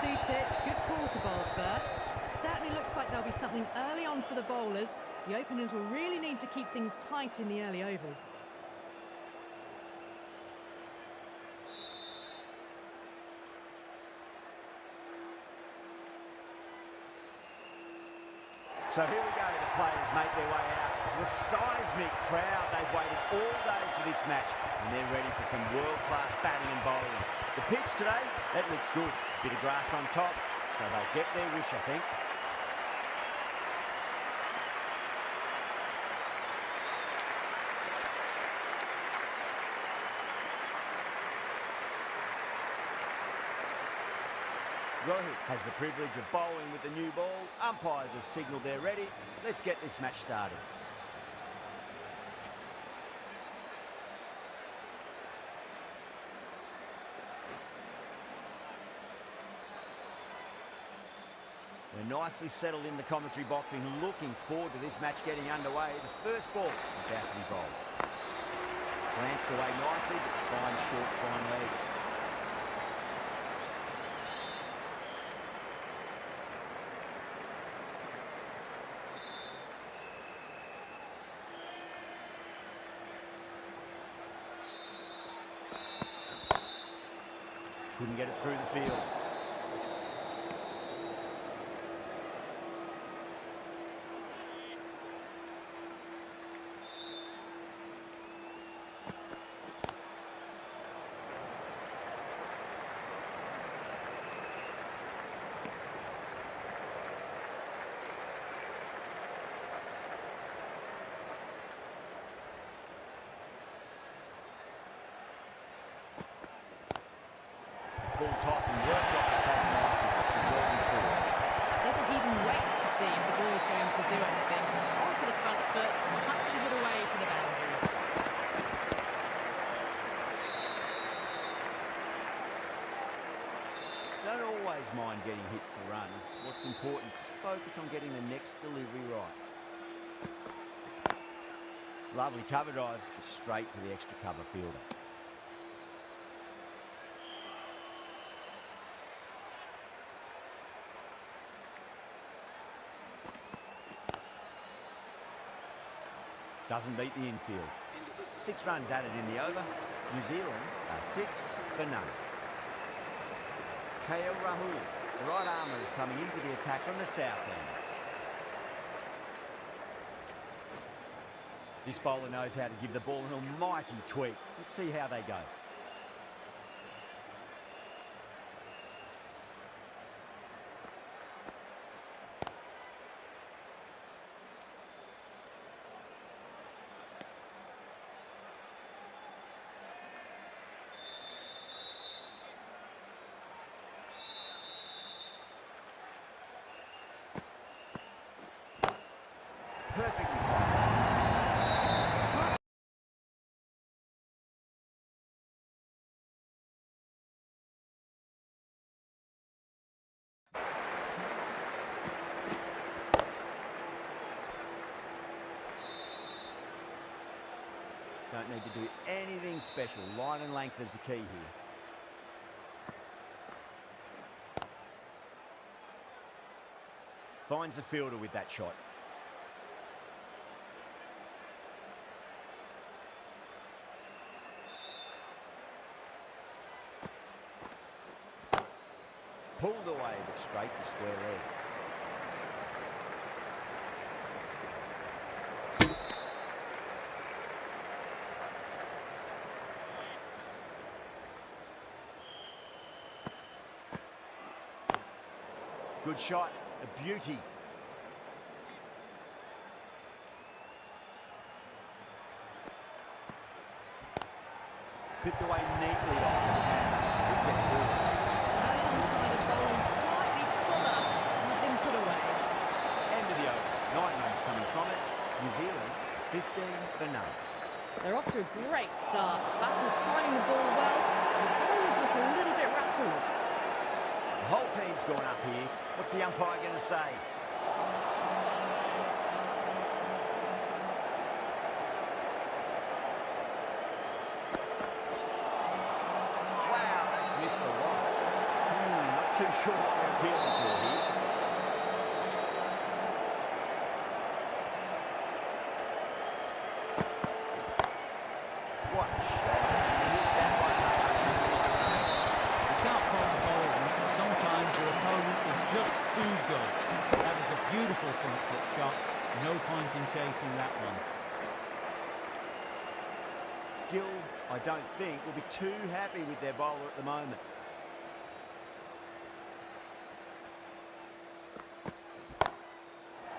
suit it. Good call to bowl first. It certainly looks like there'll be something early on for the bowlers. The openers will really need to keep things tight in the early overs. So here we go, the players make their way out. The seismic crowd, they've waited all day for this match and they're ready for some world-class batting and bowling. The pitch today, that looks good. Bit of grass on top, so they'll get their wish, I think. Rohit has the privilege of bowling with the new ball. Umpires have signalled they're ready. Let's get this match started. We're nicely settled in the commentary box and looking forward to this match getting underway. The first ball about to be bowled. Glanced away nicely, but fine short, fine leg. Couldn't get it through the field. Full toss and worked off the pads nicely and working forward. Doesn't even wait to see if the ball's going to do anything. Onto the front foot and punches it away to the boundary. Don't always mind getting hit for runs. What's important is focus on getting the next delivery right. Lovely cover drive, straight to the extra cover fielder. Doesn't beat the infield. 6 runs added in the over. New Zealand are 6 for none. Rahul, the right armour, is coming into the attack from the south end. This bowler knows how to give the ball an almighty tweak. Let's see how they go. Perfectly timed. Don't need to do anything special. Line and length is the key here. Finds the fielder with that shot. Pulled away, but straight to square leg. Good shot, a beauty. Clipped away neatly off the pads. Good get forward. Birds on the side of bowling slightly fuller and have been put away. End of the over. 9 runs coming from it. New Zealand 15 for none. They're off to a great start. Batters timing the ball well. The bowlers look a little bit rattled. The whole team's gone up here. What's the umpire going to say? Wow, that's missed the lot. Not too sure what they're appealing for here. What a shot. He hit that one hard. You can't fault the bowler. Sometimes your opponent is just too good. That is a beautiful front foot shot. No point in chasing that one. Gill, I don't think, will be too happy with their bowler at the moment.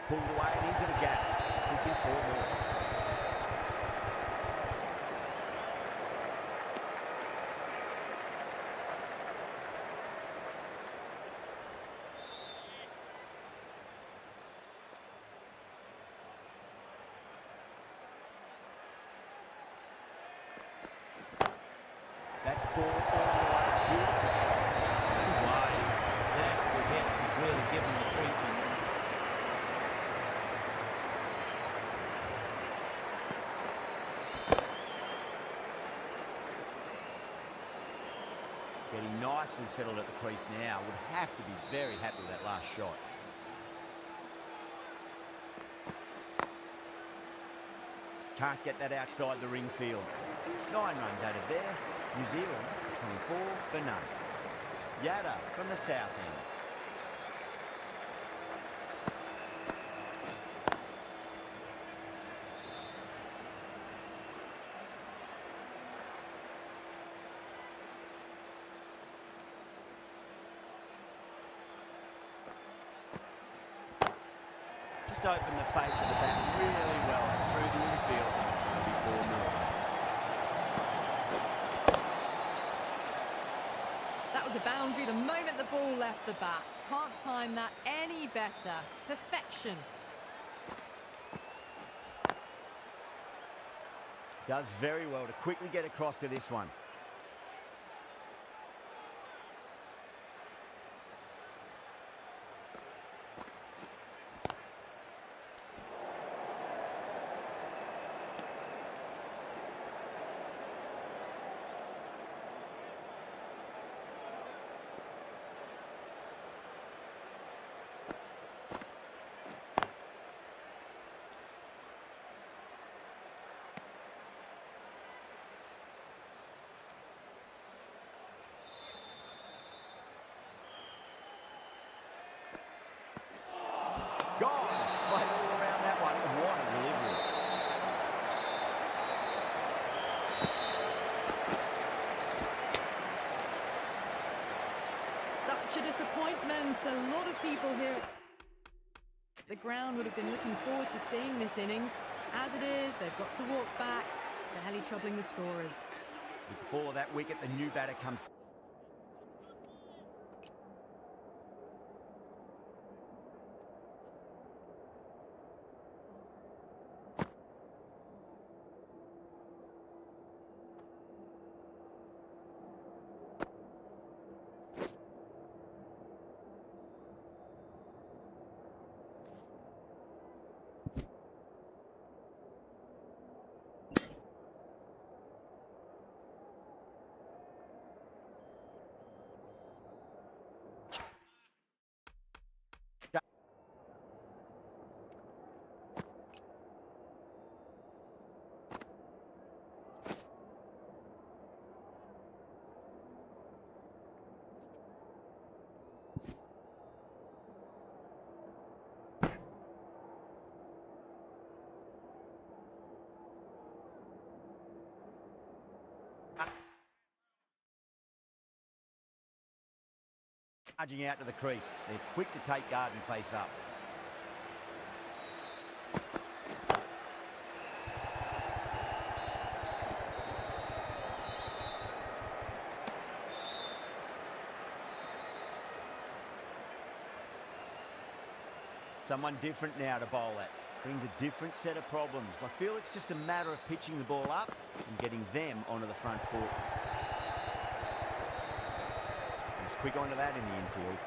Pulled away and into the gap. Could be 4 more. That's 4 all the way. Beautiful shot. Too wide. There to be hit. He's really given the treatment. Getting nice and settled at the crease now. Would have to be very happy with that last shot. Can't get that outside the ring field. 9 runs out of there. New Zealand 24 for none. Yada from the south end. Just opened the face of the bat really well through the infield. It'll be 4 more. That was a boundary the moment the ball left the bat. Can't time that any better. Perfection. Does very well to quickly get across to this one. Gone. Played all around that one. What a delivery. Such a disappointment. A lot of people here at the ground would have been looking forward to seeing this innings. As it is, they've got to walk back, barely troubling the scorers. With the fall of that wicket, the new batter comes. Charging out to the crease. They're quick to take guard and face up. Someone different now to bowl at. Brings a different set of problems. I feel it's just a matter of pitching the ball up and getting them onto the front foot. He's quick onto that in the infield.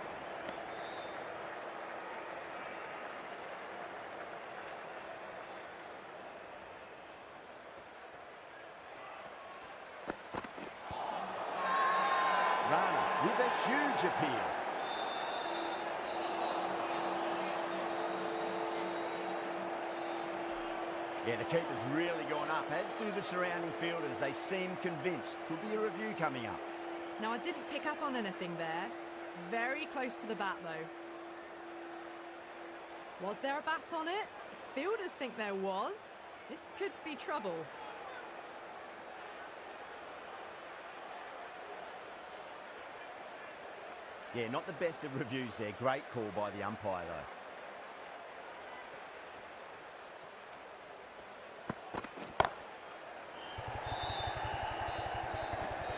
Rana with a huge appeal. Yeah, the keeper's really gone up, as do the surrounding fielders. They seem convinced. Could be a review coming up. Now, I didn't pick up on anything there. Very close to the bat, though. Was there a bat on it? Fielders think there was. This could be trouble. Yeah, not the best of reviews there. Great call by the umpire, though.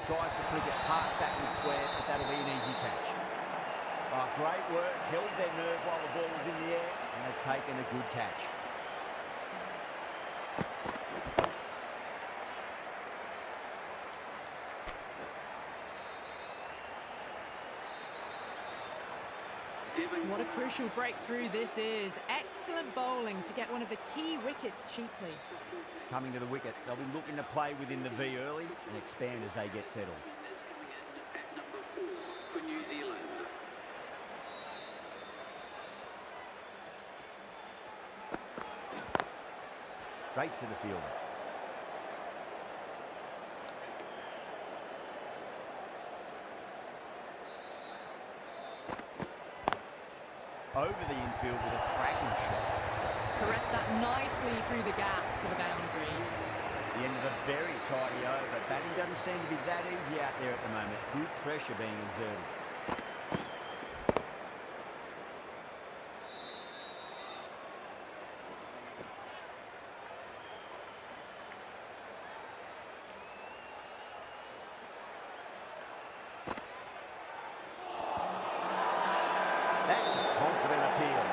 Tries to flick it past backward square, but that'll be an easy catch. Oh, great work. Held their nerve while the ball was in the air, and they've taken a good catch. What a crucial breakthrough this is. Excellent bowling to get one of the key wickets cheaply. Coming to the wicket, they'll be looking to play within the V early and expand as they get settled. At number 4 for New Zealand. Straight to the fielder. Over the infield with a cracking shot. Caressed that nicely through the gap to the boundary. The end of a very tidy over. Batting doesn't seem to be that easy out there at the moment. Good pressure being exerted. That's a confident appeal.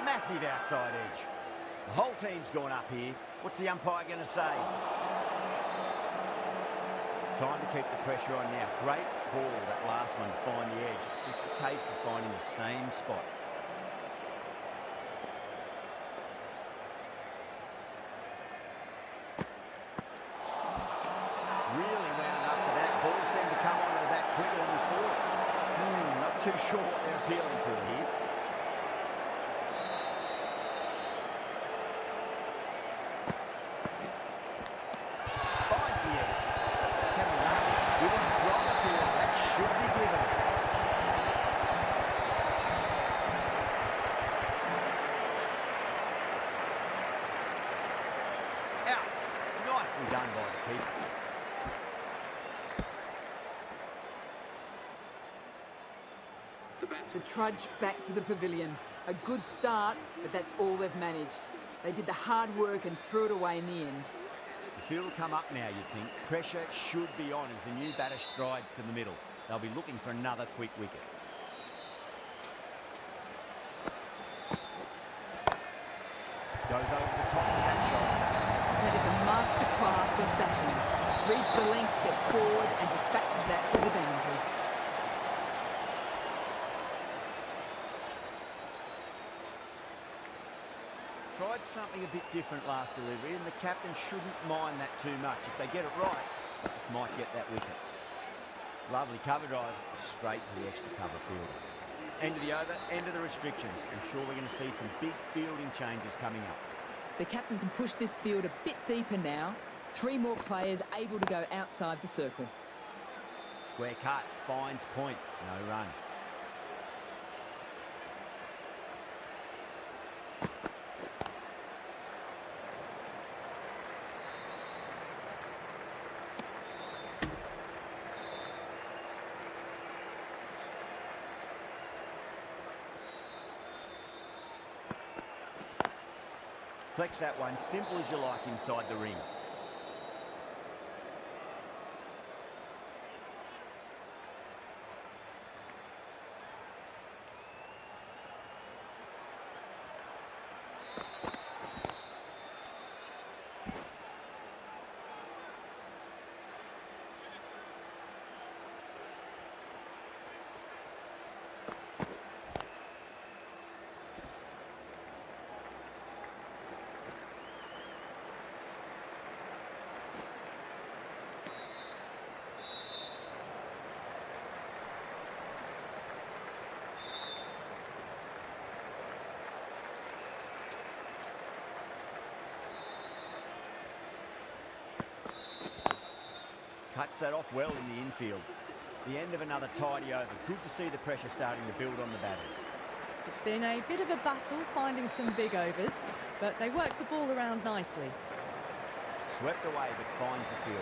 Massive outside edge. The whole team's gone up here. What's the umpire going to say? Time to keep the pressure on now. Great ball, that last one, to find the edge. It's just a case of finding the same spot. Really wound up for that. Ball seemed to come onto the bat quicker than we thought. Not too sure what they're appealing for here. Finds the edge. Coming up with a strong appeal. That should be given. Out. Nicely done by the keeper. The trudge back to the pavilion. A good start, but that's all they've managed. They did the hard work and threw it away in the end. The field will come up now, you'd think. Pressure should be on as the new batter strides to the middle. They'll be looking for another quick wicket. Goes over the top of that shot. That is a masterclass of batting. Reads the length, gets forward and dispatches that to the boundary. Tried something a bit different last delivery, and the captain shouldn't mind that too much. If they get it right, they just might get that wicket. Lovely cover drive, straight to the extra cover fielder. End of the over, end of the restrictions. I'm sure we're going to see some big fielding changes coming up. The captain can push this field a bit deeper now. 3 more players able to go outside the circle. Square cut, finds point, no run. Flex that one, simple as you like inside the ring. Cuts that off well in the infield. The end of another tidy over. Good to see the pressure starting to build on the batters. It's been a bit of a battle finding some big overs, but they work the ball around nicely. Swept away but finds the fielder.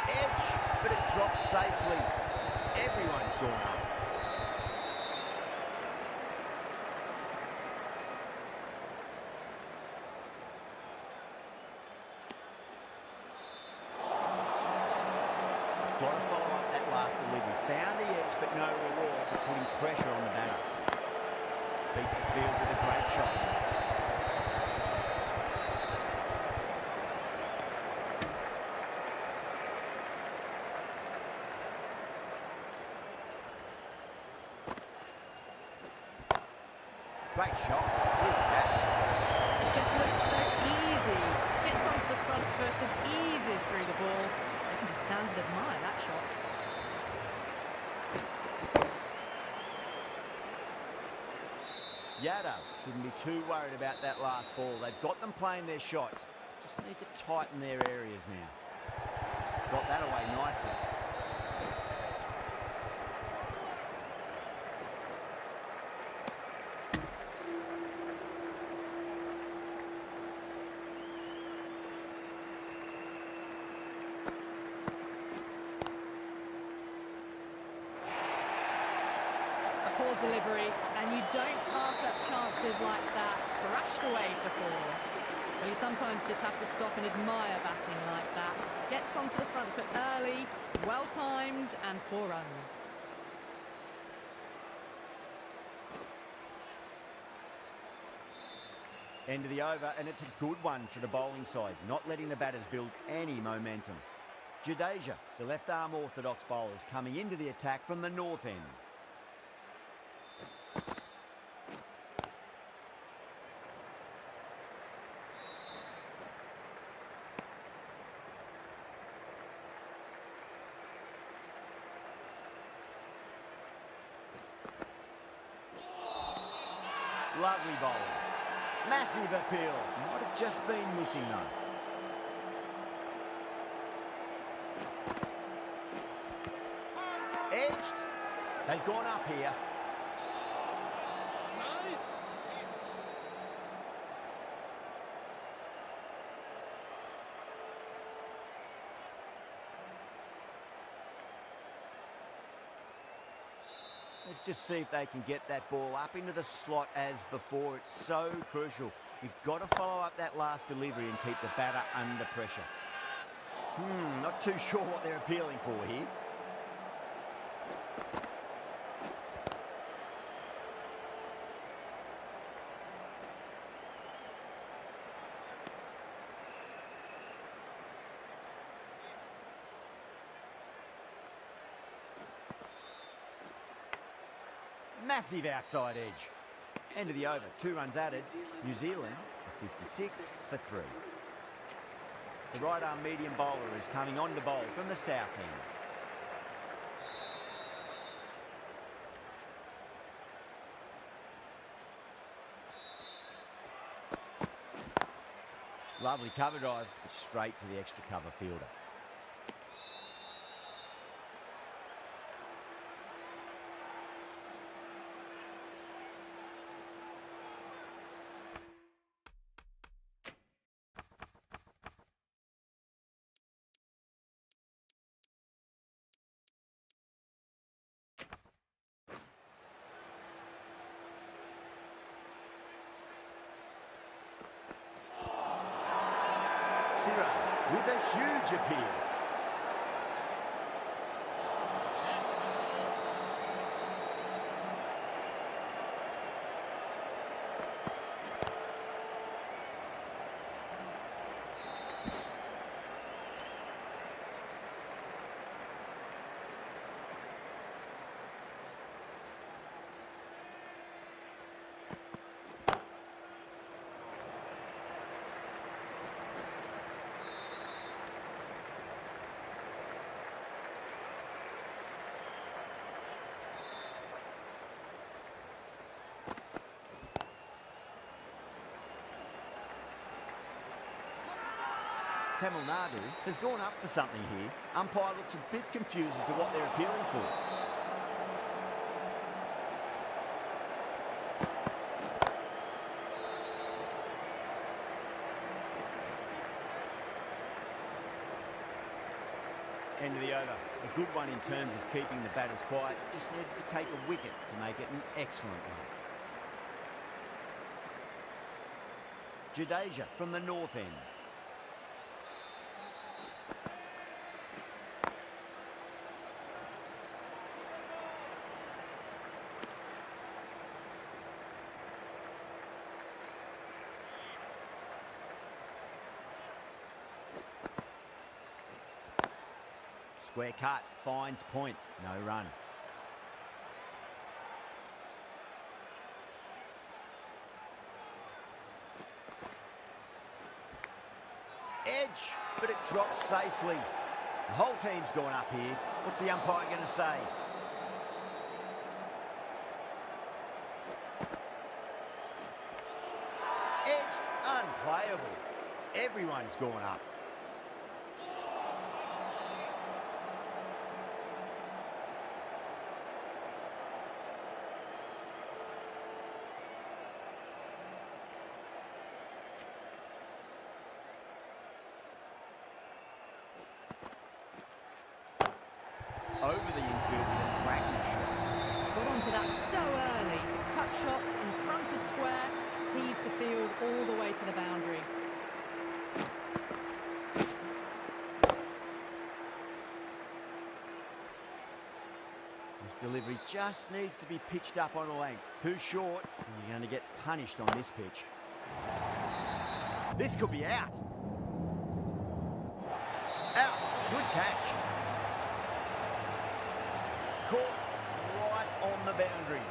Edge, but it drops safely. Everyone's gone up. Got to follow up that last delivery. Found the edge, but no reward for putting pressure on the batter. Beats the field with a great shot. Great shot. Through the bat. It just looks so easy. Gets onto the front foot and eases through the ball. You can just stand and admire that shot. Yadav shouldn't be too worried about that last ball. They've got them playing their shots. Just need to tighten their areas now. Got that away nicely. Poor delivery, and you don't pass up chances like that. Thrashed away for four. Well, you sometimes just have to stop and admire batting like that. Gets onto the front foot early, well timed, and 4 runs. End of the over, and it's a good one for the bowling side, not letting the batters build any momentum. Jadeja, the left-arm orthodox bowler, is coming into the attack from the north end. Lovely bowling. Massive appeal. Might have just been missing though. Edged. They've gone up here. Let's just see if they can get that ball up into the slot as before. It's so crucial. You've got to follow up that last delivery and keep the batter under pressure. Not too sure what they're appealing for here. Massive outside edge. End of the over. 2 runs added. New Zealand are 56 for 3. The right-arm medium bowler is coming on to bowl from the south end. Lovely cover drive, straight to the extra cover fielder. With a huge appeal. Tamil Nadu has gone up for something here. Umpire looks a bit confused as to what they're appealing for. End of the over. A good one in terms of keeping the batters quiet. Just needed to take a wicket to make it an excellent one. Jadeja from the north end. Square cut, finds point, no run. Edge, but it drops safely. The whole team's gone up here. What's the umpire going to say? Edged, unplayable. Everyone's gone up. Over the infield with a cracking shot. Got onto that so early. Cut shots in front of square, teased the field all the way to the boundary. This delivery just needs to be pitched up on a length. Too short, and you're going to get punished on this pitch. This could be out. Out. Good catch. Caught right on the boundary.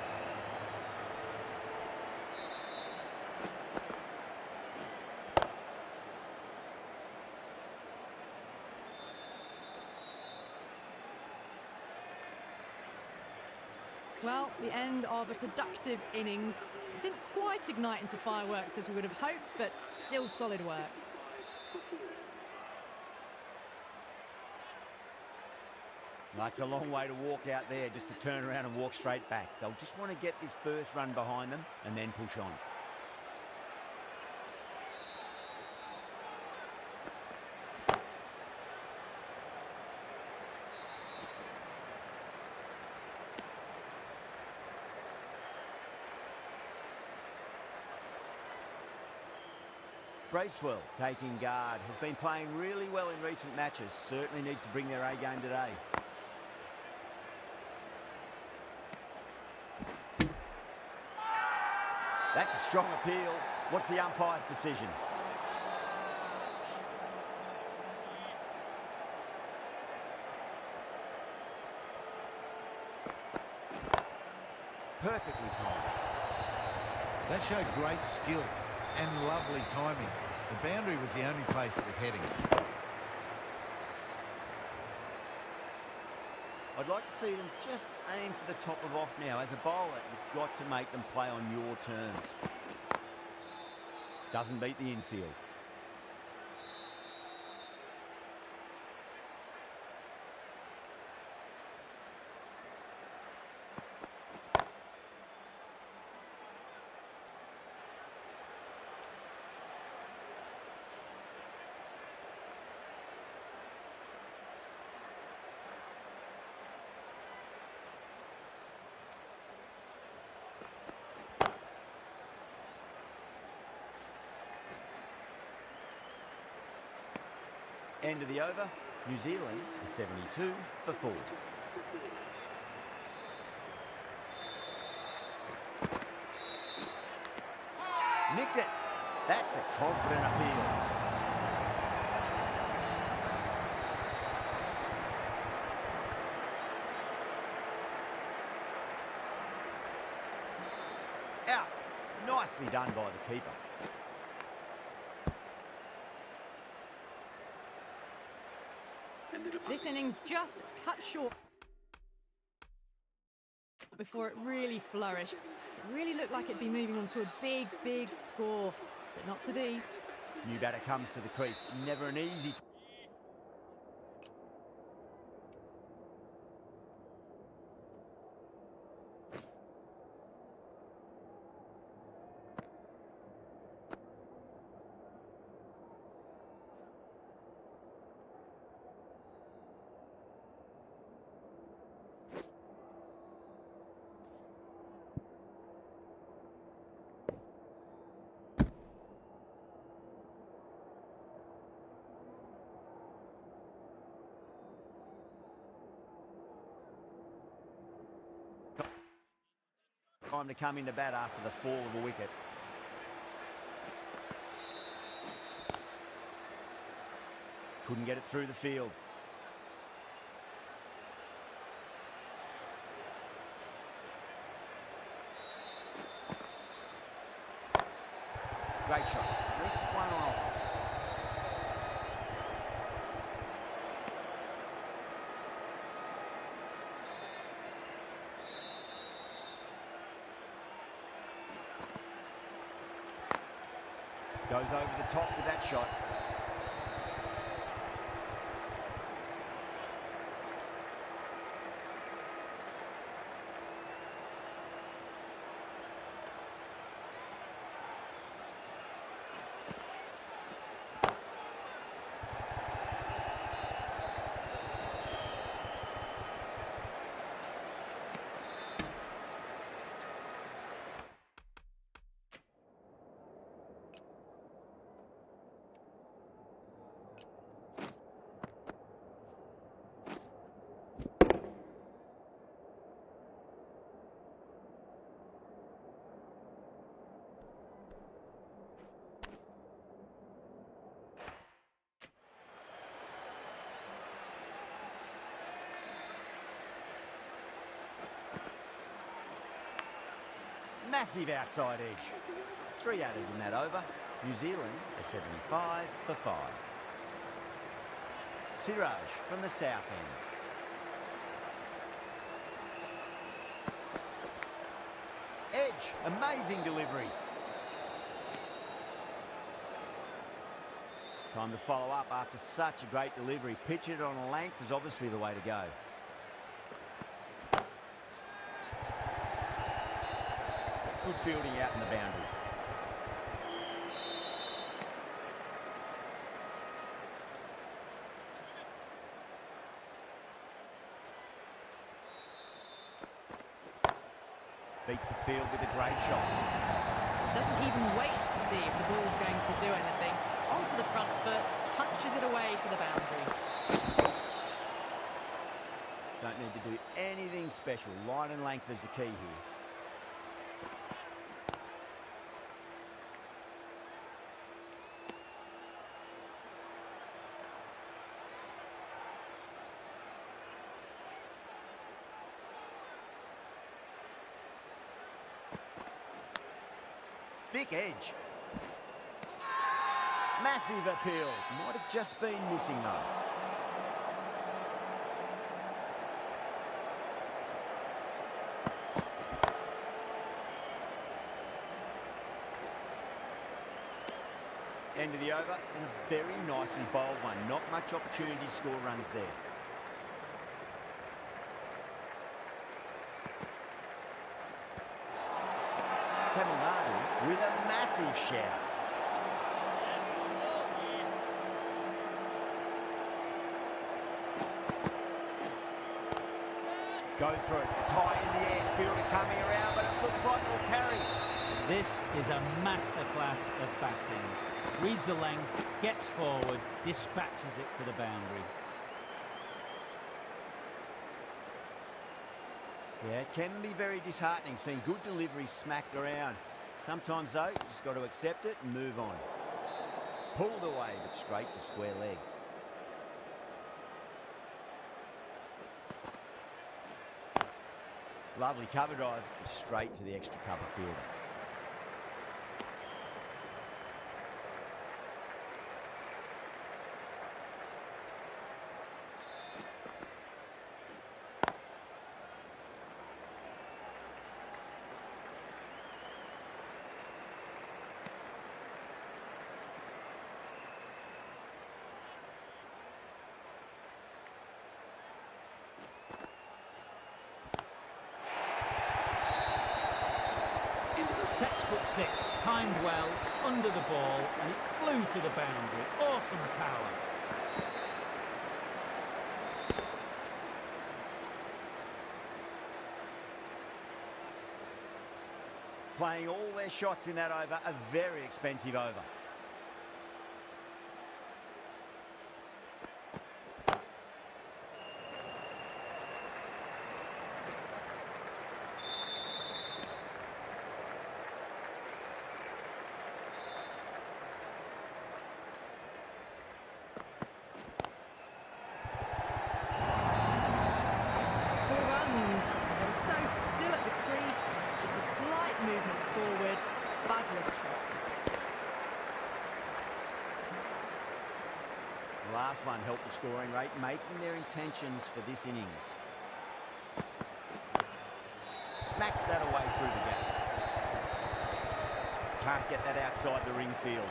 Well, the end of a productive innings. It didn't quite ignite into fireworks as we would have hoped, but still solid work. That's a long way to walk out there just to turn around and walk straight back. They'll just want to get this first run behind them and then push on. Bracewell taking guard, has been playing really well in recent matches. Certainly needs to bring their A game today. That's a strong appeal. What's the umpire's decision? Perfectly timed. That showed great skill and lovely timing. The boundary was the only place it was heading. I'd like to see them just aim for the top of off now. As a bowler, you've got to make them play on your terms. Doesn't beat the infield. End of the over, New Zealand is 72 for 4. Nicked it. That's a confident appeal. Out. Nicely done by the keeper. This innings just cut short before it really flourished. It really looked like it'd be moving on to a big, big score, but not to be. New batter comes to the crease. Never an easy... Time to come into bat after the fall of a wicket. Couldn't get it through the field. Great shot. At least one on offer. Goes over the top with that shot. Massive outside edge. 3 added in that over. New Zealand a 75 for 5. Siraj from the south end. Edge, amazing delivery. Time to follow up after such a great delivery. Pitch it on a length is obviously the way to go. Good fielding out in the boundary. Beats the field with a great shot. Doesn't even wait to see if the ball's going to do anything. Onto the front foot, punches it away to the boundary. Don't need to do anything special. Line and length is the key here. Thick edge. Massive appeal. Might have just been missing though. End of the over, and a very nicely bowled one. Not much opportunity to score runs there. Tamil Nadu with a massive shout. Goes for it. It's high in the air. Fielder coming around, but it looks like it'll carry. This is a masterclass of batting. Reads the length, gets forward, dispatches it to the boundary. Yeah, it can be very disheartening seeing good deliveries smacked around. Sometimes, though, you just got to accept it and move on. Pulled away, but straight to square leg. Lovely cover drive, straight to the extra cover fielder. 6, timed well, under the ball, and it flew to the boundary. Awesome power. Playing all their shots in that over, a very expensive over. Movement forward, fabulous shot. The last one helped the scoring rate, making their intentions for this innings. Smacks that away through the gap. Can't get that outside the ring field.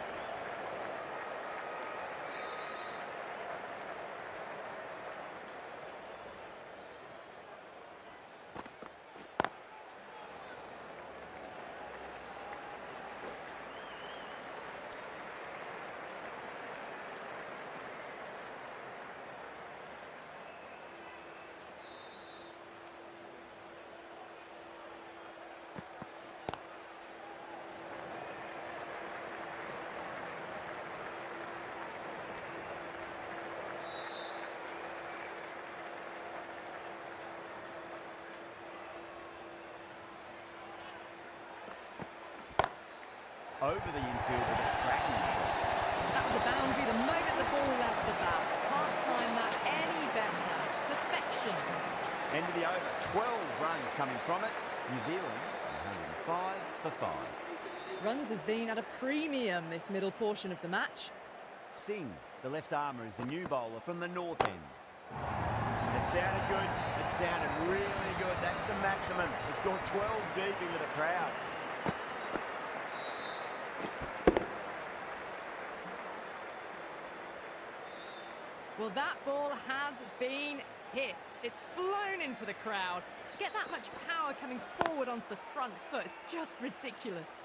Over the infield with a cracking shot. That was a boundary the moment the ball left the bat. Can't time that any better. Perfection. End of the over. 12 runs coming from it. New Zealand 105 for 5. Runs have been at a premium this middle portion of the match. Singh, the left armour, is the new bowler from the north end. It sounded good. It sounded really good. That's a maximum. It's gone 12 deep into the crowd. Well, that ball has been hit. It's flown into the crowd. To get that much power coming forward onto the front foot is just ridiculous.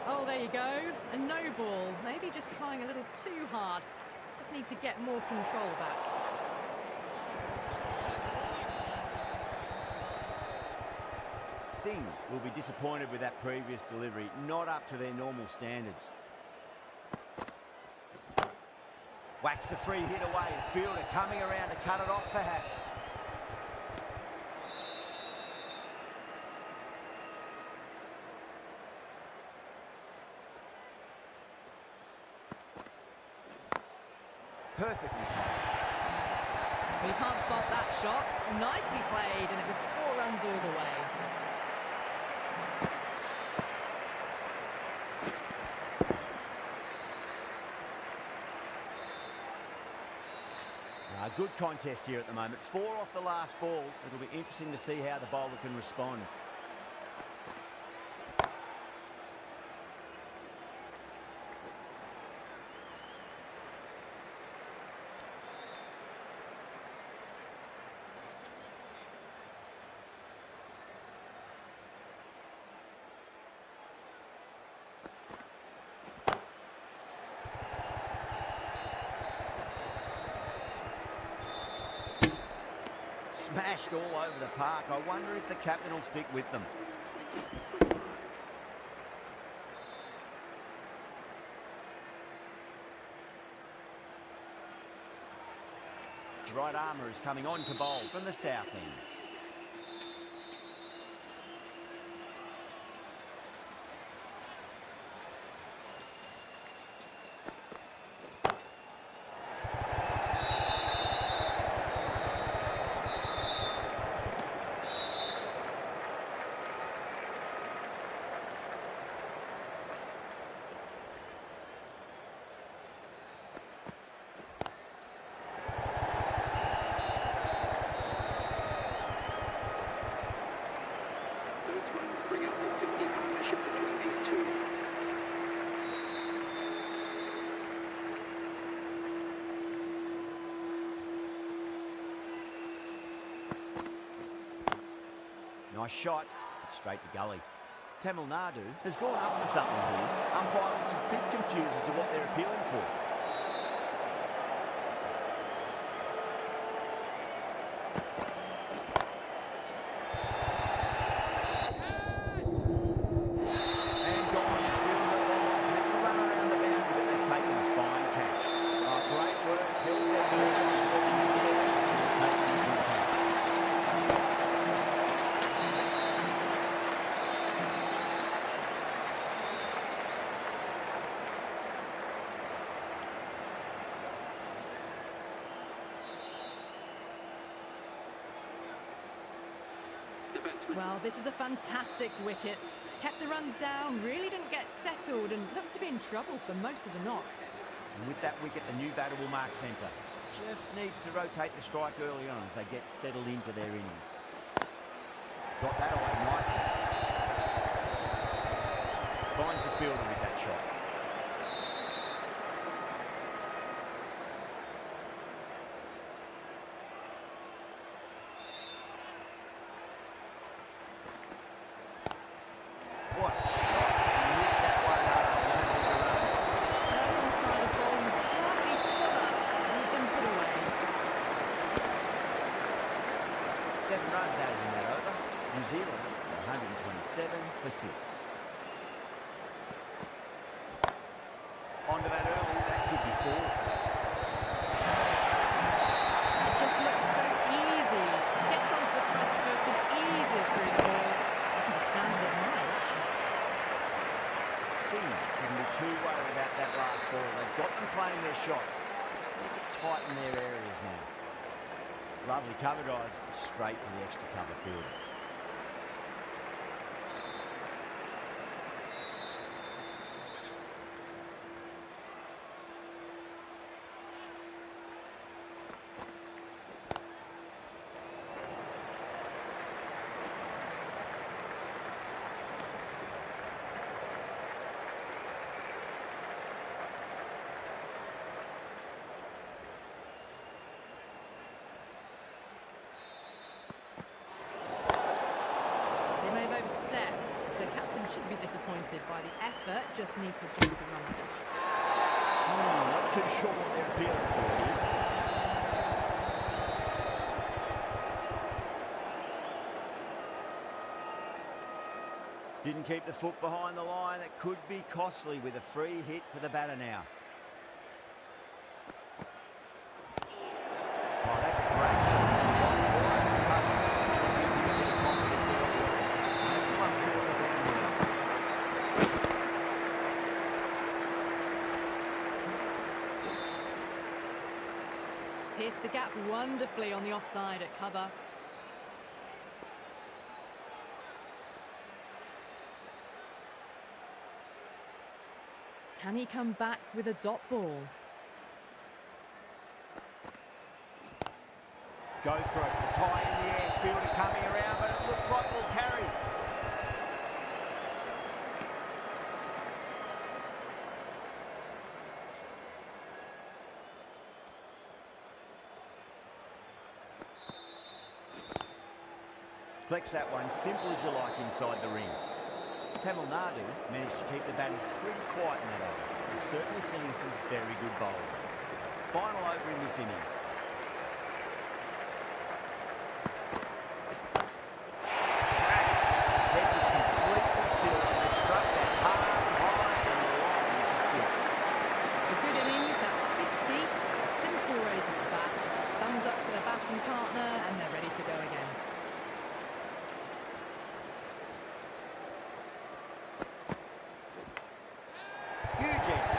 Oh, there you go. A no ball. Maybe just trying a little too hard. Just need to get more control back. Singh will be disappointed with that previous delivery, not up to their normal standards. Whacks the free hit away, fielder coming around to cut it off perhaps. Perfectly timed. Well, you can't fault that shot. Nicely played, and it was 4 runs all the way. A good contest here at the moment. 4 off the last ball. It'll be interesting to see how the bowler can respond. Smashed all over the park. I wonder if the captain will stick with them. The right armour is coming on to bowl from the south end. Nice shot, but straight to gully. Tamil Nadu has gone up for something here. Umpire looks a bit confused as to what they're appealing for. And gone. Fielder had to run around the boundary, but they've taken a fine catch. Oh, great work. Held their nerve on the ball to get it, and they've taken a good catch. The batsman. Well, this is a fantastic wicket. Kept the runs down, really didn't get settled and looked to be in trouble for most of the knock. And with that wicket, the new batter will mark centre. Just needs to rotate the strike early on as they get settled into their innings. Got that away nicely. Finds the fielder with that shot. What a shot. He hit that one hard. Don't hit the run. That's on the side of bowling slightly fuller and been put away. 7 runs added in that over. New Zealand 127 for 6. Onto that early, that could be 4. It just looks so easy. Gets onto the front foot and eases through the ball. I can just stand there and watch it. Singh shouldn't be too worried about that last ball. They've got them playing their shots. Just need to tighten their areas now. Lovely cover drive, straight to the extra cover fielder. They may have overstepped. The captain shouldn't be disappointed by the effort, just need to adjust the run a bit. Not too sure what they're appealing for here. Didn't keep the foot behind the line. That could be costly with a free hit for the batter now. Oh, that's a great shot. Wide cover. Give him a bit of confidence early. Maybe one short of down here. Pierced the gap wonderfully on the offside at cover. Can he come back with a dot ball? Go for it. It's high in the air. Fielder coming around, but it looks like we'll carry. Flex that one, simple as you like inside the ring. Tamil Nadu managed to keep the batters pretty quiet in that over. They're certainly seeing some very good bowling. Final over in this innings. Head was completely still and they struck that hard, high and wide for 6. A good innings, that's 50. A simple raise of the bats. Thumbs up to the batting partner and they're ready to go again. Huge edge.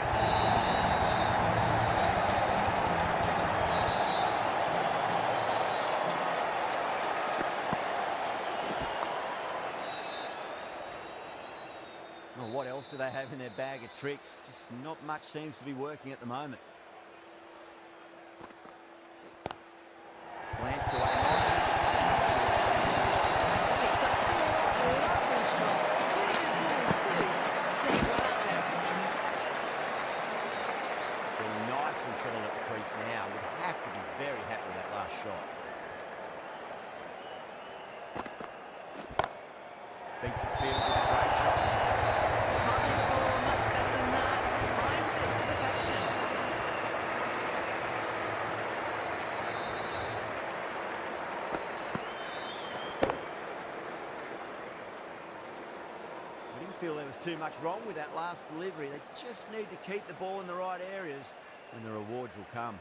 Well, what else do they have in their bag of tricks? Just not much seems to be working at the moment. Glanced away. Picks up 4. Lovely shot. Really good ball too. Seeing it well out there at the moment. Getting nicely settled at the crease now. Would have to be very happy with that last shot. reads the field with a great shot. Can't leave the ball much better than that. Timed it to perfection. I didn't feel there was too much wrong with that last delivery. They just need to keep the ball in the right areas and the rewards will come.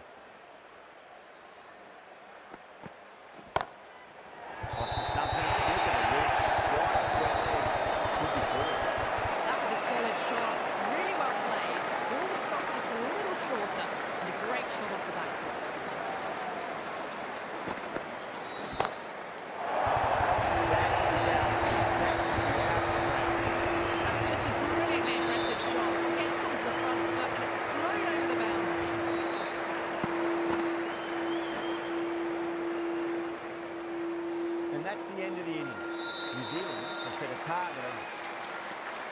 Across the stumps and a flick of the wrist. Wide square leg. Could be forward. That was a solid shot. Really well played. Ball was dropped just a little shorter. And a great shot off the back foot. That's just a brilliantly impressive shot. It gets onto the front foot and it's flown over the boundary. And that's the end of the innings. New Zealand have set a target of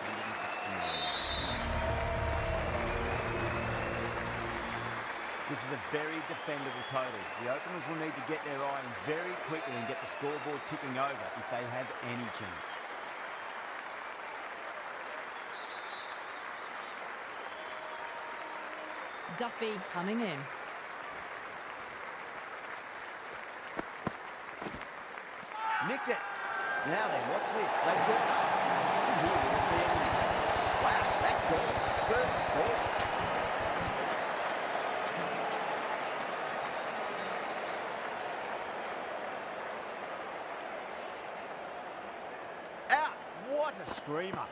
169. This is a very defendable total. The openers will need to get their eye in very quickly and get the scoreboard ticking over if they have any chance. Duffy coming in. Nicked it. Now then, what's this? They've got up. Didn't hear or see anything. Wow, that's good. First ball. Out. What a screamer.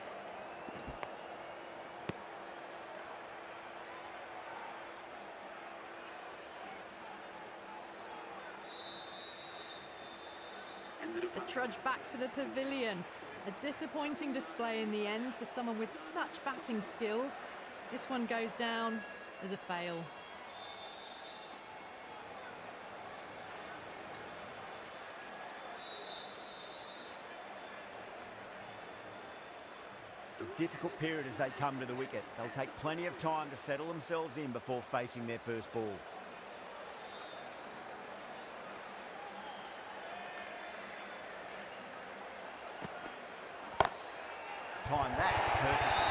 The trudge back to the pavilion. A disappointing display in the end for someone with such batting skills. This one goes down as a fail. A difficult period as they come to the wicket. They'll take plenty of time to settle themselves in before facing their first ball. Time that perfectly.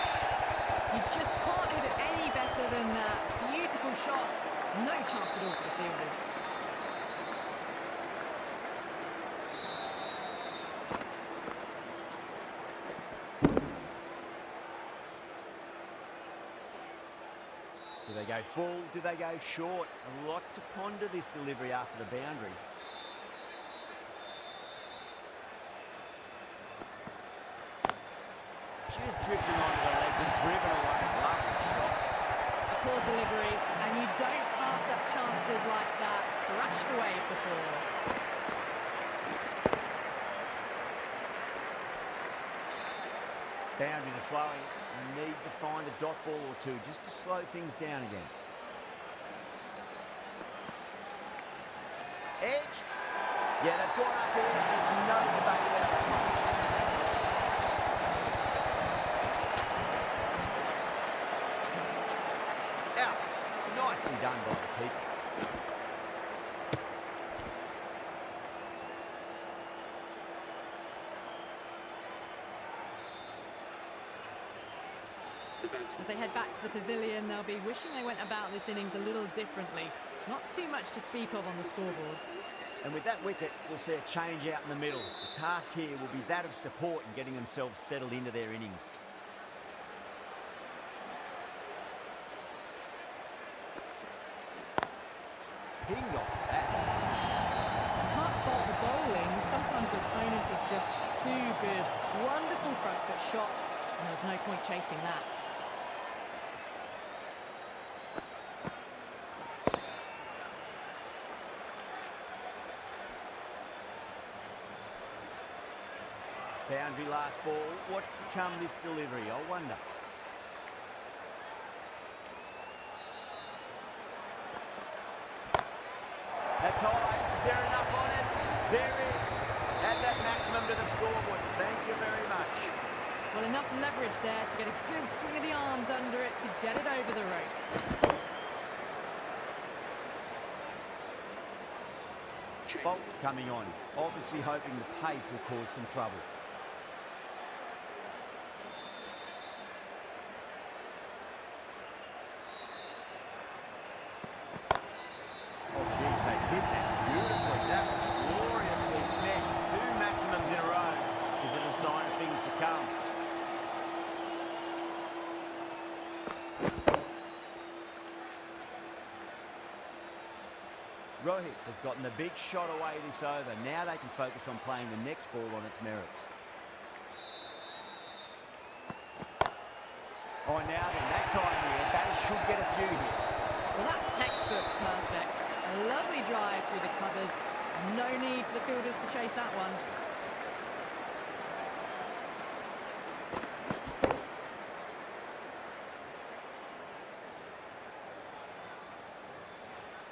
You just can't hit it any better than that. Beautiful shot. No chance at all for the fielders. Do they go full? Do they go short? A lot to ponder this delivery after the boundary. Just drifting onto the legs and driven away. Lovely shot. A poor delivery, and you don't pass up chances like that. Thrashed away for four. Boundaries are flowing. You need to find a dot ball or two just to slow things down again. Edged. Yeah, they've gone up here. There's no debate about that one. Out. Nicely done by the keeper. As they head back to the pavilion, they'll be wishing they went about this innings a little differently. Not too much to speak of on the scoreboard. And with that wicket, we'll see a change out in the middle. The task here will be that of support and getting themselves settled into their innings. Pinged off the bat. Can't fault the bowling. Sometimes the opponent is just too good. Wonderful front foot shot, and there's no point chasing that. Boundary last ball. What's to come this delivery, I wonder. That's high. Is there enough on it? There is. Add that maximum to the scoreboard. Thank you very much. Well, enough leverage there to get a good swing of the arms under it to get it over the rope. Bolt coming on, obviously hoping the pace will cause some trouble. Rohit has gotten the big shot away this over. Now they can focus on playing the next ball on its merits. Oh, now then, that's high in the air. Batters should get a few here. Well, that's textbook perfect. A lovely drive through the covers. No need for the fielders to chase that one.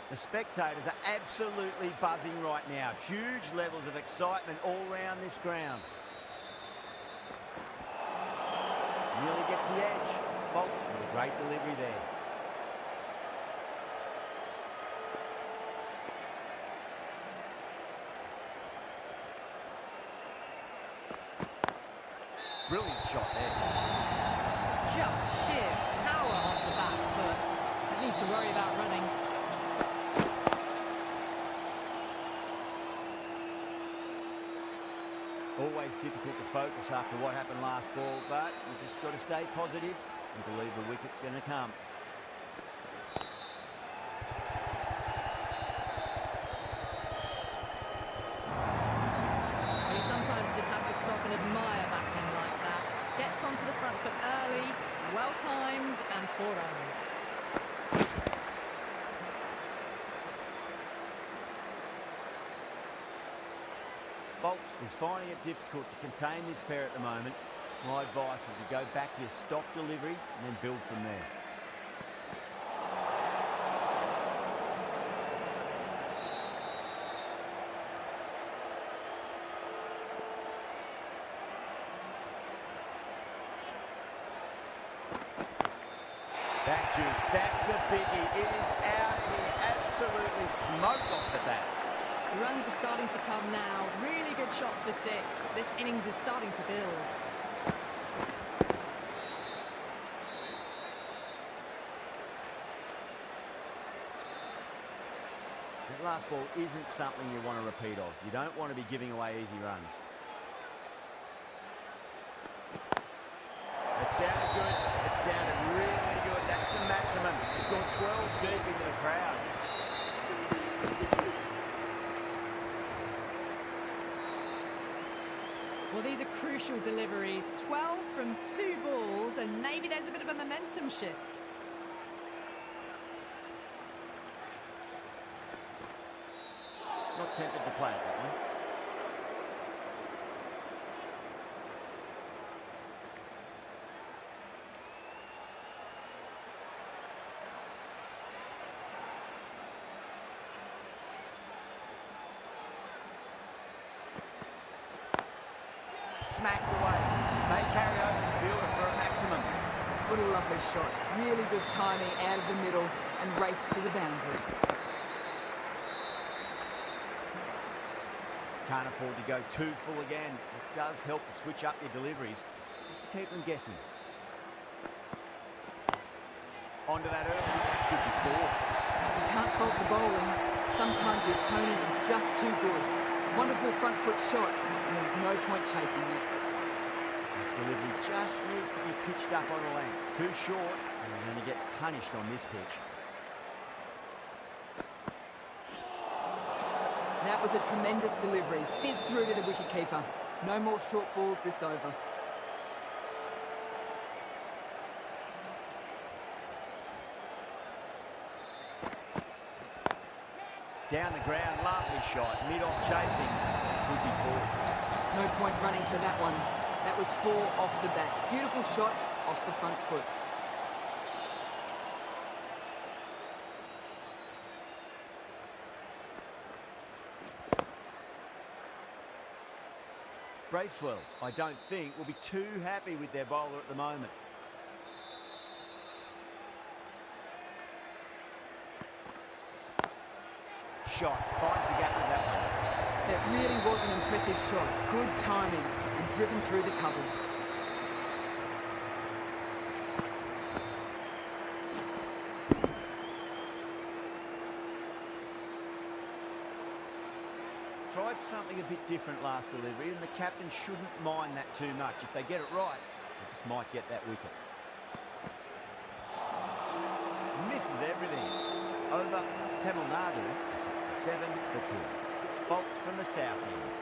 The spectators are absolutely buzzing right now. Huge levels of excitement all round this ground. Nearly gets the edge. Bolt with a great delivery there. Brilliant shot there. Just sheer power off the back foot. Don't need to worry about running. Always difficult to focus after what happened last ball, but we've just got to stay positive and believe the wicket's going to come. You sometimes just have to stop and admire batting like that. Gets onto the front foot early, well timed, and 4 runs. Bolt is finding it difficult to contain this pair at the moment. My advice would be go back to your stock delivery and then build from there. That's huge. That's a biggie. It is out of here. Absolutely smoked off the bat. The runs are starting to come now. Really good shot for 6. This innings is starting to build. That last ball isn't something you want to repeat of. You don't want to be giving away easy runs. It sounded good. It sounded really good. That's a maximum. It's gone 12 deep into the crowd. Well, these are crucial deliveries. 12 from 2 balls, and maybe there's a bit of a momentum shift. Not tempted to play it, that one. Smacked away. May carry over the fielder for a maximum. What a lovely shot. Really good timing out of the middle and race to the boundary. Can't afford to go too full again. It does help to switch up your deliveries just to keep them guessing. Onto that early. That could be 4. You can't fault the bowling. Sometimes your opponent is just too good. Wonderful front foot shot, and there was no point chasing it. This delivery just needs to be pitched up on a length. Too short, and you're going to get punished on this pitch. That was a tremendous delivery. Fizzed through to the wicketkeeper. No more short balls this over. Down the ground, lovely shot. Mid-off chasing. Could be 4. No point running for that one. That was 4 off the bat. Beautiful shot off the front foot. Bracewell, I don't think, will be too happy with their bowler at the moment. Shot, finds a gap with that one. That really was an impressive shot. Good timing and driven through the covers. Tried something a bit different last delivery, and the captain shouldn't mind that too much. If they get it right, they just might get that wicket. Misses everything. Over Tamil Nadu, 67 for 2. Bolt from the south end.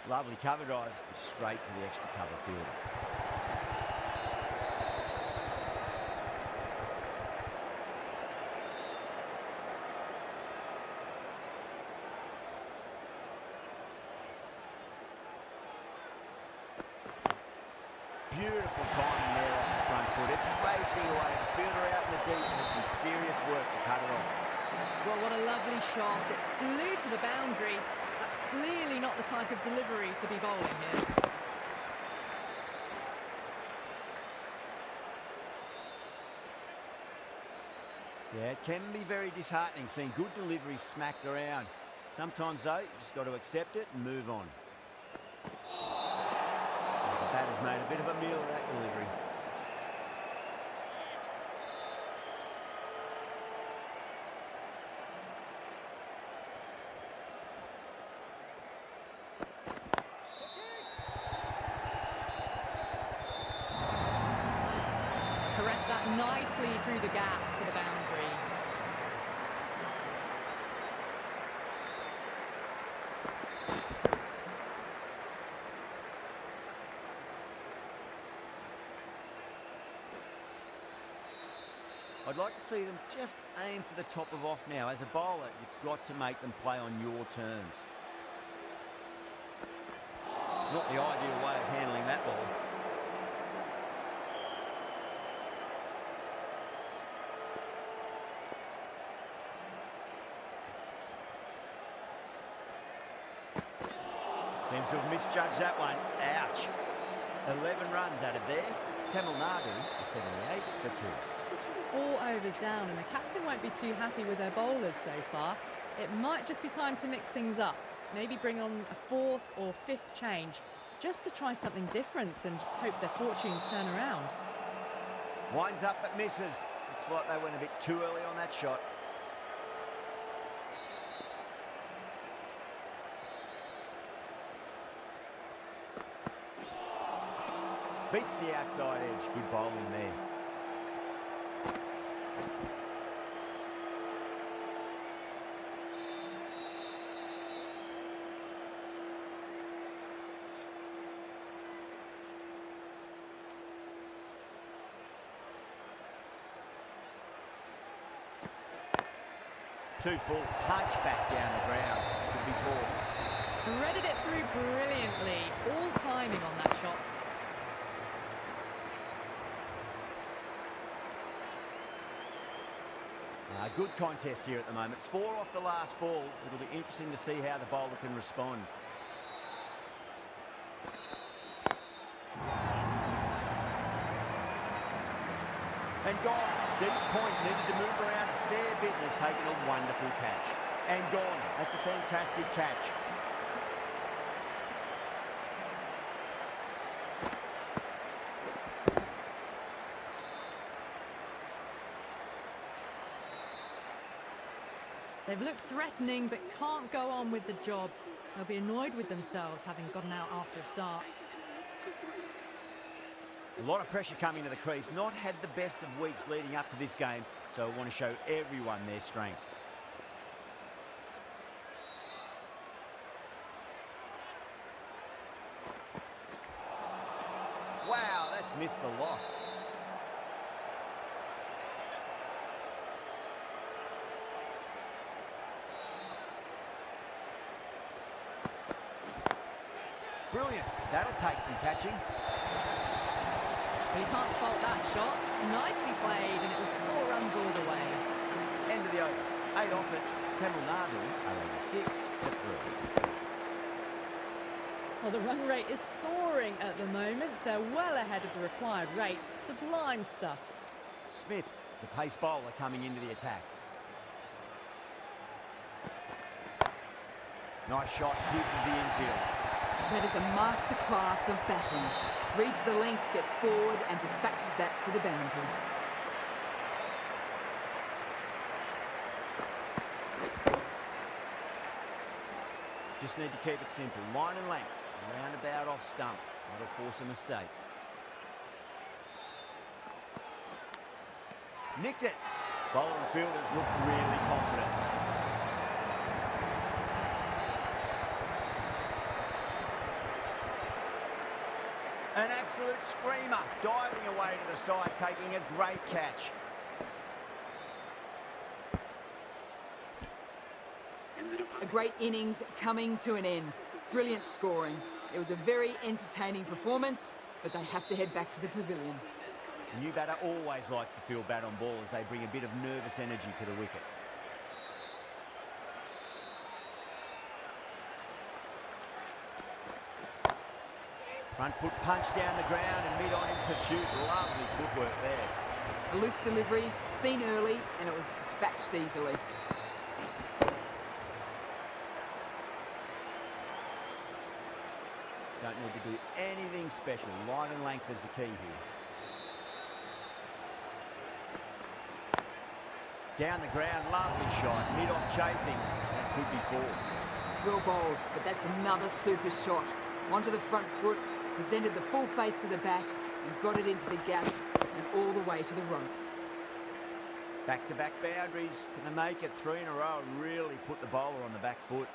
Lovely cover drive, straight to the extra cover field. Beautiful timing there off the front foot. It's racing away. The fielder out in the deep has some serious work to cut it off. Well, what a lovely shot. It flew to the boundary. That's clearly not the type of delivery to be bowling here. Yeah, it can be very disheartening seeing good deliveries smacked around. Sometimes, though, you just got to accept it and move on. The batter's made a bit of a meal of that delivery. Caressed that nicely through the gap to the boundary. I'd like to see them just aim for the top of off now. As a bowler, you've got to make them play on your terms. Not the ideal way of handling that ball. Seems to have misjudged that one. Ouch. 11 runs out of there. Tamil Nadu is 78 for 2. 4 overs down, and the captain won't be too happy with their bowlers so far. It might just be time to mix things up. Maybe bring on a 4th or 5th change, just to try something different and hope their fortunes turn around. Winds up but misses. Looks like they went a bit too early on that shot. Beats the outside edge. Good bowling there. Too full. Punch back down the ground. Could be 4. Threaded it through brilliantly. All timing on that shot. Good contest here at the moment. 4 off the last ball. It'll be interesting to see how the bowler can respond. And gone. Deep point. Needed to move around a fair bit and has taken a wonderful catch. And gone. That's a fantastic catch. They've looked threatening but can't go on with the job. They'll be annoyed with themselves having gotten out after a start. A lot of pressure coming to the crease. Not had the best of weeks leading up to this game, so I want to show everyone their strength. Wow, that's missed the lot. Brilliant. That'll take some catching. Well, you can't fault that shot. Nicely played, and it was 4 runs all the way. End of the over. 8 off it. Tamil Nadu are 86 for 3. Well, the run rate is soaring at the moment. They're well ahead of the required rate. Sublime stuff. Smith, the pace bowler, coming into the attack. Nice shot, pierces the infield. That is a masterclass of batting. Reads the length, gets forward and dispatches that to the boundary. Just need to keep it simple. Line and length. Roundabout off stump. That'll force a mistake. Nicked it. Bowler and fielders look really confident. An absolute screamer. Diving away to the side, taking a great catch. A great innings coming to an end. Brilliant scoring. It was a very entertaining performance, but they have to head back to the pavilion. The new batter always likes to feel bat on ball as they bring a bit of nervous energy to the wicket. Front foot punch down the ground and mid-on in pursuit. Lovely footwork there. A loose delivery, seen early, and it was dispatched easily. Don't need to do anything special. Line and length is the key here. Down the ground, lovely shot. Mid-off chasing. That could be four. Well bowled, but that's another super shot. Onto the front foot, presented the full face of the bat, and got it into the gap and all the way to the rope. Back-to-back boundaries. Can they make it 3 in a row and really put the bowler on the back foot?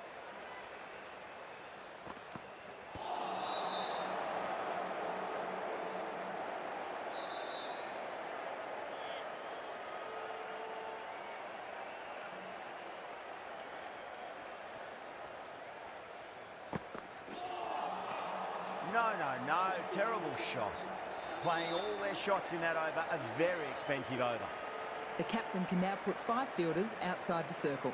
No, terrible shot. Playing all their shots in that over, a very expensive over. The captain can now put 5 fielders outside the circle.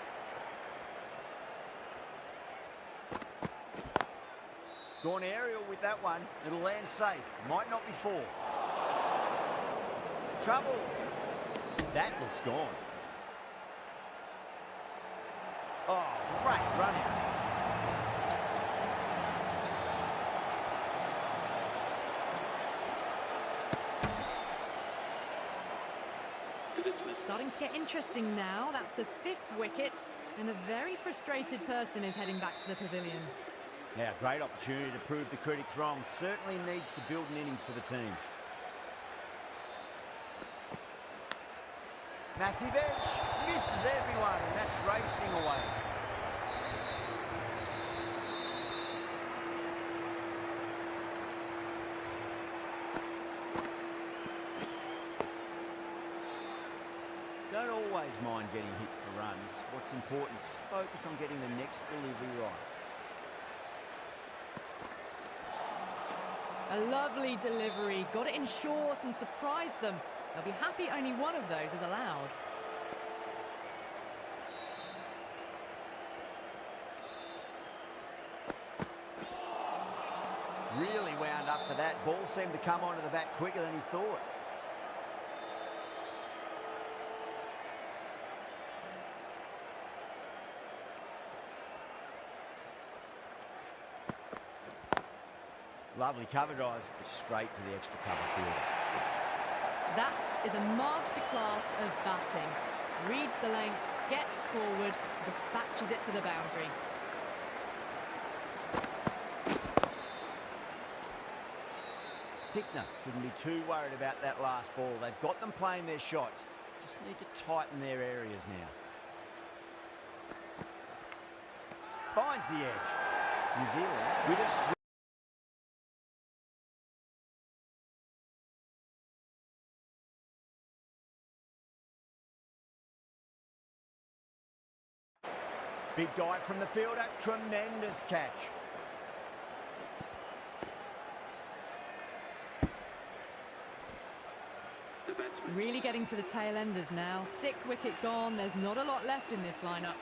Gone aerial with that one. It'll land safe. Might not be 4. Trouble. That looks gone. Oh, great run out. Starting to get interesting now. That's the 5th wicket, and a very frustrated person is heading back to the pavilion. Yeah, great opportunity to prove the critics wrong. Certainly needs to build an innings for the team. Massive edge. Misses everyone, and that's racing away. Don't always mind getting hit for runs. What's important is focus on getting the next delivery right. A lovely delivery. Got it in short and surprised them. They'll be happy only one of those is allowed. Really wound up for that. Ball seemed to come onto the bat quicker than he thought. Lovely cover drive, straight to the extra cover field. That is a masterclass of batting. Reads the length, gets forward, dispatches it to the boundary. Tickner shouldn't be too worried about that last ball. They've got them playing their shots. Just need to tighten their areas now. Finds the edge. New Zealand with a big dive from the fielder, tremendous catch. Really getting to the tail enders now. 6th wicket gone, there's not a lot left in this lineup.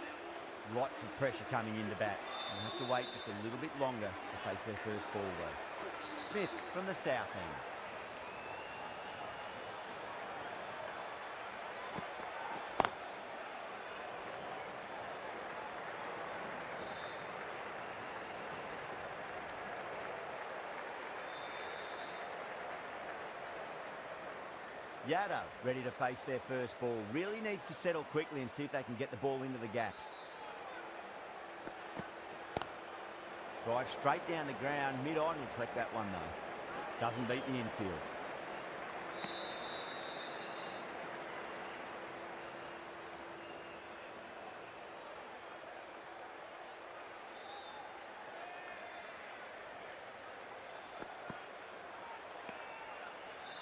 Lots of pressure coming into bat. They'll have to wait just a little bit longer to face their first ball though. Smith from the south end. Yadav ready to face their first ball. Really needs to settle quickly and see if they can get the ball into the gaps. Drive straight down the ground, mid-on, will collect that one though. Doesn't beat the infield.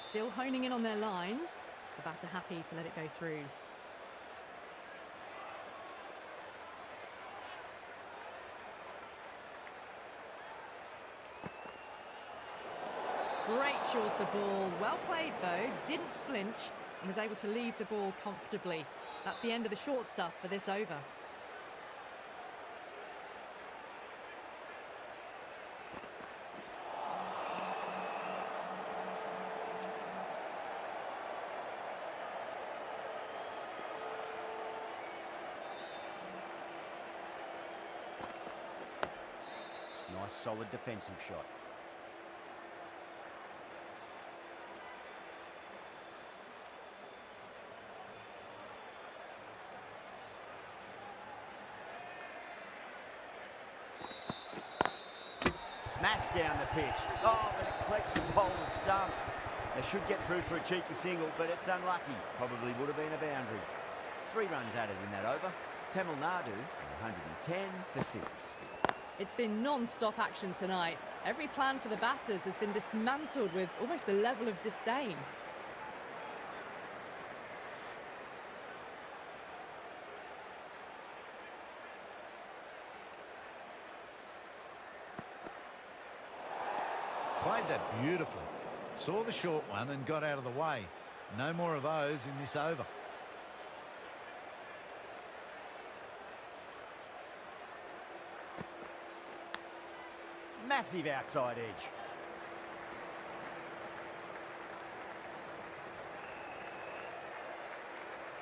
Still honing in on their lines. The batter happy to let it go through. Great shorter ball. Well played though. Didn't flinch and was able to leave the ball comfortably. That's the end of the short stuff for this over. Nice solid defensive shot. Smash down the pitch. Oh, but it collects the bowler's stumps. They should get through for a cheeky single, but it's unlucky. Probably would have been a boundary. 3 runs added in that over. Tamil Nadu, 110 for 6. It's been non-stop action tonight. Every plan for the batters has been dismantled with almost a level of disdain. Played that beautifully. Saw the short one and got out of the way. No more of those in this over. Massive outside edge.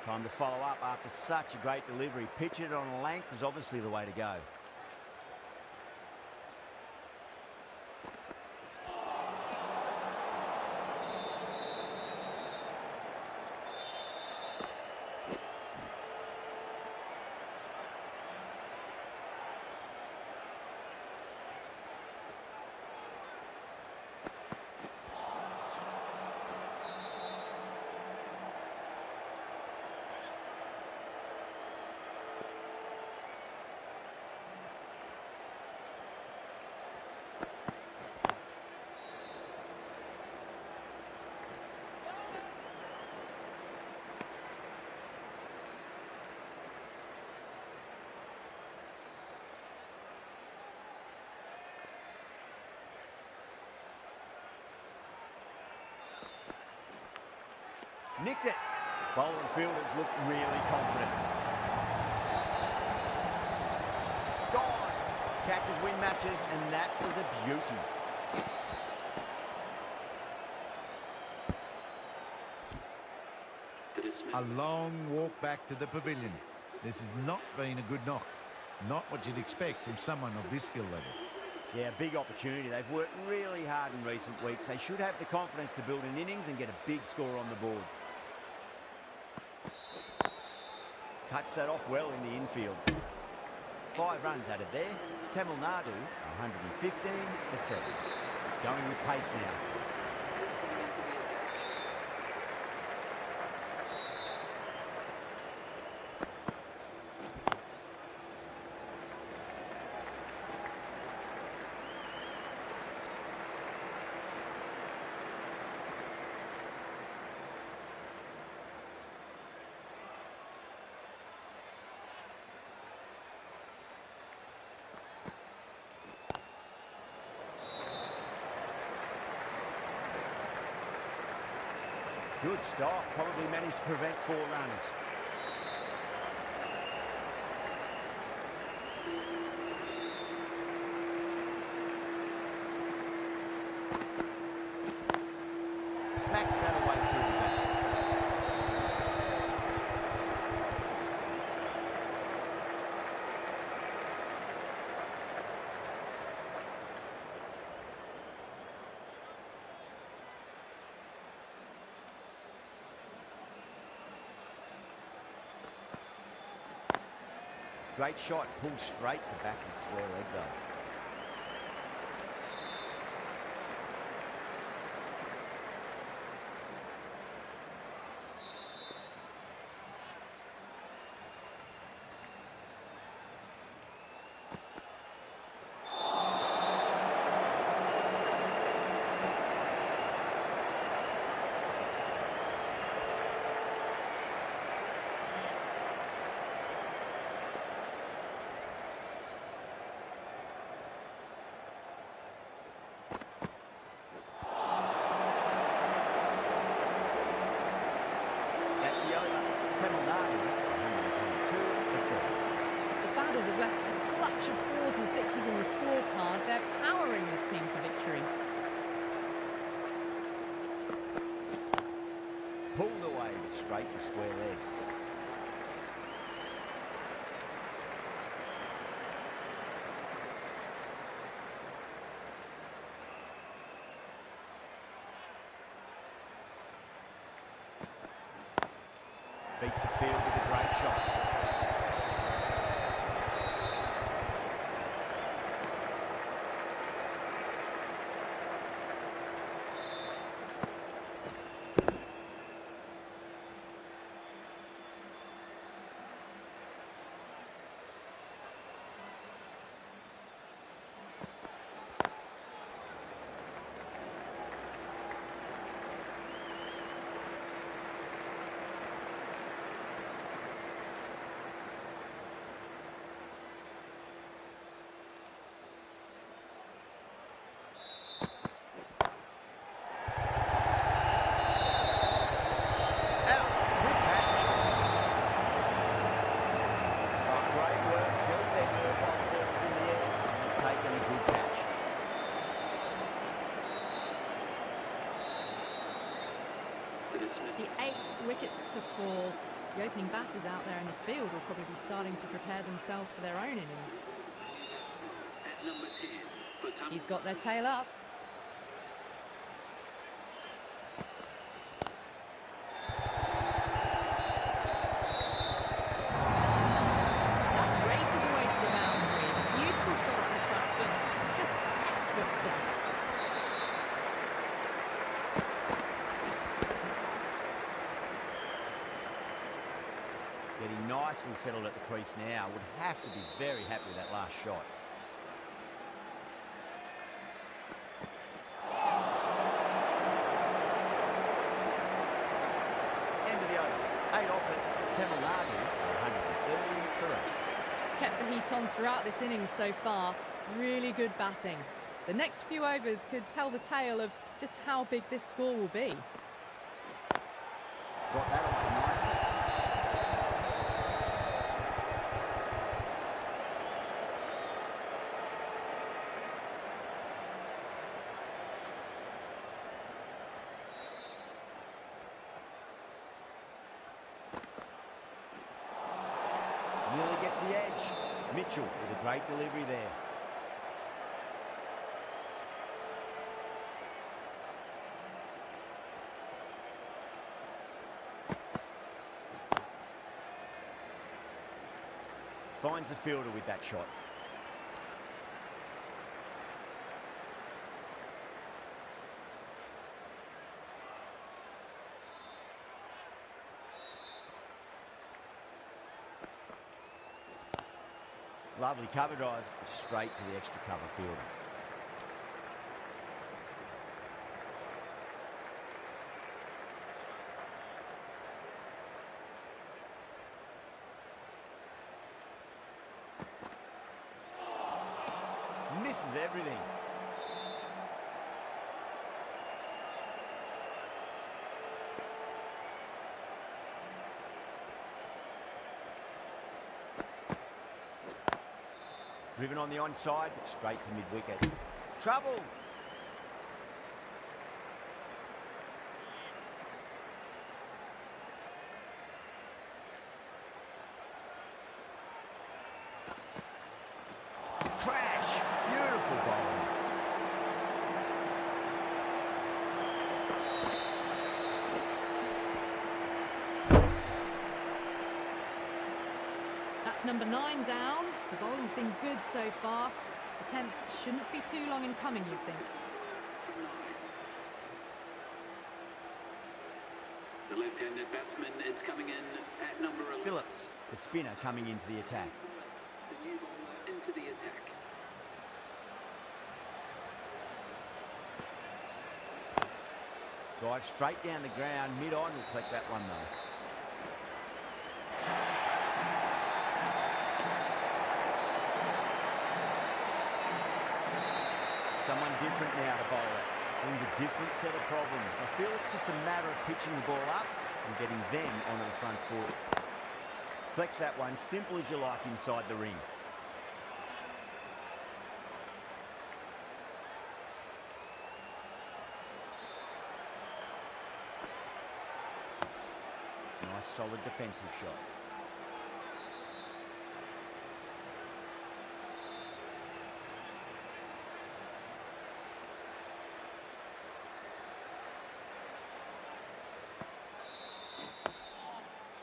Time to follow up after such a great delivery. Pitch it on a length is obviously the way to go. Nicked it. Bowler and fielders look really confident. Gone. Catches win matches, and that was a beauty. A long walk back to the pavilion. This has not been a good knock. Not what you'd expect from someone of this skill level. Yeah, big opportunity. They've worked really hard in recent weeks. They should have the confidence to build an innings and get a big score on the board. Cuts that off well in the infield. 5 runs added there. Tamil Nadu, 115 for 7. Going with pace now. Good stop, probably managed to prevent 4 runs. Smacks that away through the back. Great shot, pulled straight to backward square leg though. The batters have left a clutch of 4s and 6s in the scorecard. They're powering this team to victory. Pulled away, but straight to square leg. Beats the field with a great shot. The 8th wicket to fall. The opening batters out there in the field will probably be starting to prepare themselves for their own innings. At number 10, for Tamil He's got their tail up. That races away to the boundary. Beautiful shot on the front foot. Just textbook stuff. Getting nice and settled at the crease now. Would have to be very happy with that last shot. End of the over. 8 off it. Tamil Nadu for 130 for 8. Kept the heat on throughout this innings so far. Really good batting. The next few overs could tell the tale of just how big this score will be. Got that away nicely. Nearly gets the edge. Mitchell with a great delivery there. Finds the fielder with that shot. Lovely cover drive, straight to the extra cover fielder. Misses everything. Driven on the onside, but straight to mid-wicket. Trouble! Crash! Beautiful bowling. That That's number 9 down. The bowling's been good so far. The 10th shouldn't be too long in coming, you'd think. The left-handed batsman is coming in at number 11. Phillips, the spinner, coming into the attack. The new bowler into the attack. Drive straight down the ground, mid-on, will collect that one though. Someone different now to bowl it. Brings a different set of problems. I feel it's just a matter of pitching the ball up and getting them onto the front foot. Collects that one, simple as you like inside the ring. Nice solid defensive shot.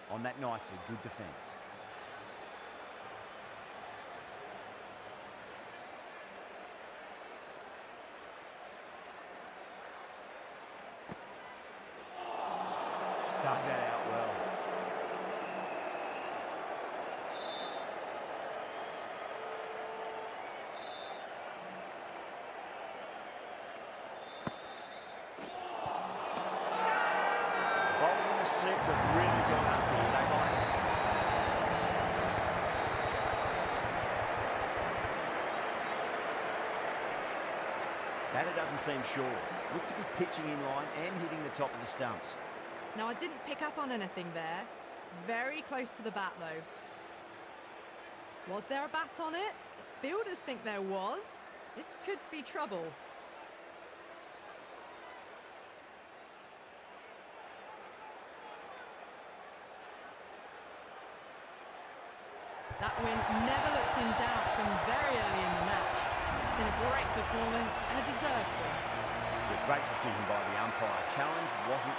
On that nicely, good defence. Dug that out well. Bowling in the slips have really gone up here. They like it. Batter doesn't seem sure. Look to be pitching in line and hitting the top of the stumps. Now, I didn't pick up on anything there. Very close to the bat, though. Was there a bat on it? Fielders think there was. This could be trouble. That win never looked in doubt from very early in the match. It's been a great performance and a deserved win. A great decision by the umpire. Challenge wasn't